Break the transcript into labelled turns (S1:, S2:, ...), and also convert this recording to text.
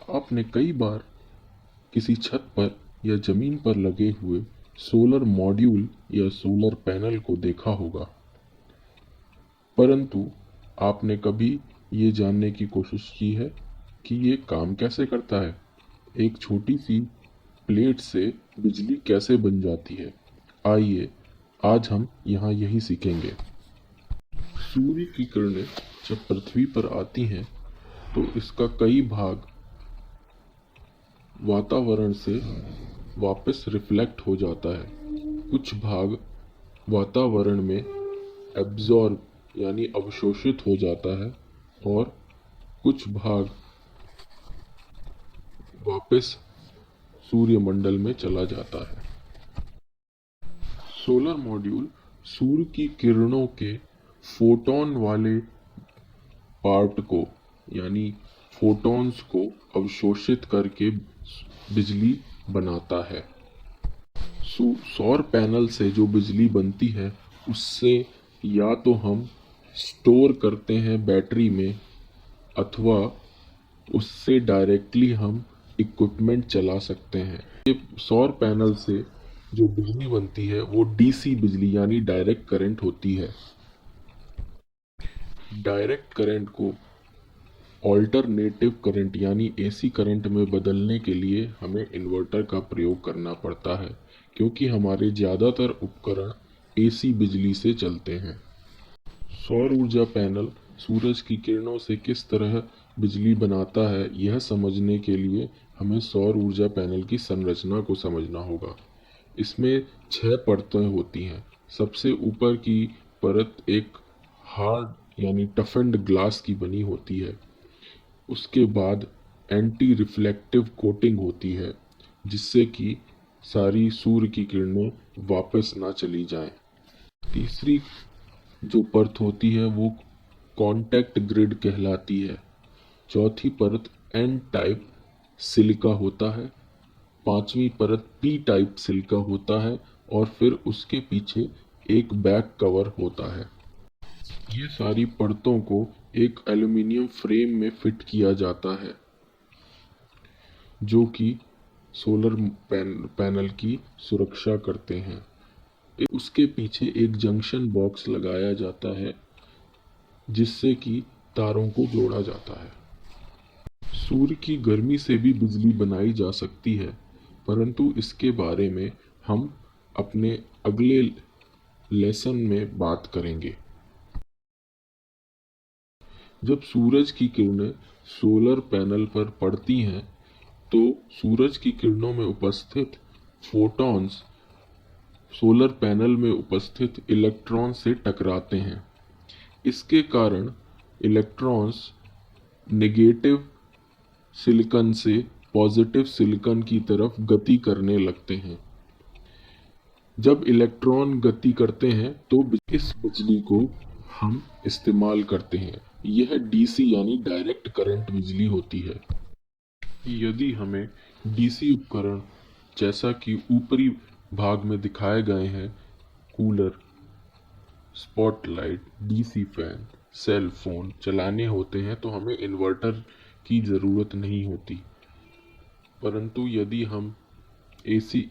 S1: आपने कई बार किसी छत पर या जमीन पर लगे हुए सोलर मॉड्यूल या सोलर पैनल को देखा होगा, परंतु आपने कभी ये जानने की कोशिश की है कि ये काम कैसे करता है? एक छोटी सी प्लेट से बिजली कैसे बन जाती है? आइए आज हम यहाँ यही सीखेंगे। सूर्य की किरणें जब पृथ्वी पर आती हैं तो इसका कई भाग वातावरण से वापस रिफ्लेक्ट हो जाता है। कुछ भाग वातावरण में एब्जॉर्ब यानी अवशोषित हो जाता है और कुछ भाग वापस सूर्यमंडल में चला जाता है। सोलर मॉड्यूल सूर्य की किरणों के फोटॉन वाले पार्ट को यानी फोटॉन्स को अवशोषित करके बिजली बनाता है। सौर पैनल से जो बिजली बनती है उससे या तो हम स्टोर करते हैं बैटरी में अथवा उससे डायरेक्टली हम इक्विपमेंट चला सकते हैं। ये सौर पैनल से जो बिजली बनती है वो डीसी बिजली यानी डायरेक्ट करंट होती है। डायरेक्ट करंट को ऑल्टरनेटिव करंट यानी एसी करंट में बदलने के लिए हमें इन्वर्टर का प्रयोग करना पड़ता है, क्योंकि हमारे ज़्यादातर उपकरण एसी बिजली से चलते हैं। सौर ऊर्जा पैनल सूरज की किरणों से किस तरह बिजली बनाता है, यह समझने के लिए हमें सौर ऊर्जा पैनल की संरचना को समझना होगा। इसमें 6 परतें होती हैं। सबसे ऊपर की परत एक हार्ड यानी टफेंड ग्लास की बनी होती है। उसके बाद एंटी रिफ्लेक्टिव कोटिंग होती है, जिससे कि सारी सूर्य की किरणें वापस ना चली जाएं। तीसरी जो परत होती है वो कांटेक्ट ग्रिड कहलाती है। चौथी परत एन टाइप सिलिका होता है। पांचवी परत पी टाइप सिलिका होता है और फिर उसके पीछे एक बैक कवर होता है। ये सारी परतों को एक एल्यूमिनियम फ्रेम में फिट किया जाता है, जो कि सोलर पैनल की सुरक्षा करते हैं। उसके पीछे एक जंक्शन बॉक्स लगाया जाता है, जिससे कि तारों को जोड़ा जाता है। सूर्य की गर्मी से भी बिजली बनाई जा सकती है, परंतु इसके बारे में हम अपने अगले लेसन में बात करेंगे। जब सूरज की किरणें सोलर पैनल पर पड़ती हैं तो सूरज की किरणों में उपस्थित फोटॉन्स सोलर पैनल में उपस्थित इलेक्ट्रॉन से टकराते हैं। इसके कारण इलेक्ट्रॉन्स नेगेटिव सिलिकॉन से पॉजिटिव सिलिकॉन की तरफ गति करने लगते हैं। जब इलेक्ट्रॉन गति करते हैं तो इस बिजली को हम इस्तेमाल करते हैं। यह डीसी यानी डायरेक्ट करंट बिजली होती है। यदि हमें डीसी उपकरण जैसा कि ऊपरी भाग में दिखाए गए हैं, cooler, spotlight, DC fan, cell phone चलाने होते हैं तो हमें इन्वर्टर की ज़रूरत नहीं होती। परंतु यदि हम एसी